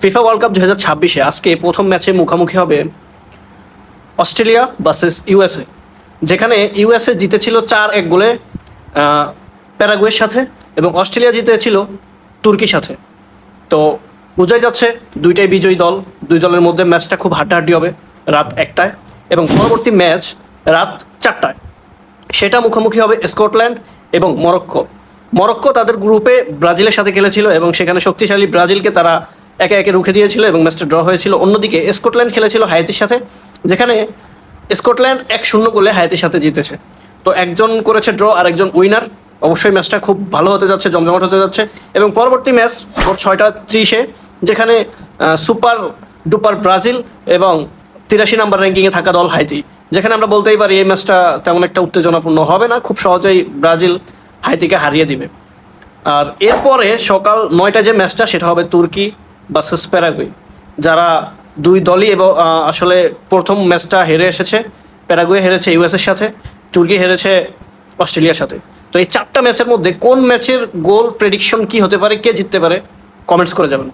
FIFA world cup 2026-এ আজকে প্রথম ম্যাচে মুখোমুখি হবে অস্ট্রেলিয়া ভার্সেস ইউএসএ, যেখানে ইউএসএ জিতেছিল 4-1 গোলে প্যারাগুয়ের সাথে এবং অস্ট্রেলিয়া জিতেছিল তুর্কির সাথে। তো বোঝাই যাচ্ছে দুইটাই বিজয়ী দল, দুই দলের মধ্যে ম্যাচটা খুব হাড্ডাহাড্ডি হবে রাত 1টায় এবং পরবর্তী ম্যাচ রাত 4টায়। সেটা মুখোমুখি হবে স্কটল্যান্ড এবং মরক্কো তাদের গ্রুপে ব্রাজিলের সাথে খেলেছিল এবং সেখানে শক্তিশালী ব্রাজিলকে তারা 1-1 রুখে দিয়েছিল এবং ম্যাচটা ড্র হয়েছিল। অন্যদিকে স্কটল্যান্ড খেলেছিল হাইতির সাথে, যেখানে স্কটল্যান্ড 1-0 গোলে হাইতির সাথে জিতেছে। তো একজন করেছে ড্র আর একজন উইনার। অবশ্যই ম্যাচটা খুব ভালো হতে যাচ্ছে, জমজমাট হতে যাচ্ছে। এবং পরবর্তী ম্যাচ ভোর 6:30-এ, যেখানে সুপার ডুপার ব্রাজিল এবং 83 নাম্বার র্যাঙ্কিংয়ে থাকা দল হাইতি, যেখানে আমরা বলতেই পারি এই ম্যাচটা তেমন একটা উত্তেজনাপূর্ণ হবে না, খুব সহজেই ব্রাজিল হাইতিকে হারিয়ে দিবে। আর এরপরে সকাল 9টায় যে ম্যাচটা সেটা হবে তুর্কি ভার্সেস প্যারাগুয়ে, যারা দুই দলই এবং আসলে প্রথম ম্যাচটা হেরে এসেছে। প্যারাগুয়ে হেরেছে ইউএসের সাথে, তুর্কি হেরেছে অস্ট্রেলিয়ার সাথে। তো এই 4টা ম্যাচের মধ্যে কোন ম্যাচের গোল প্রেডিকশন কি হতে পারে, কে জিততে পারে, কমেন্টস করে যাবেন।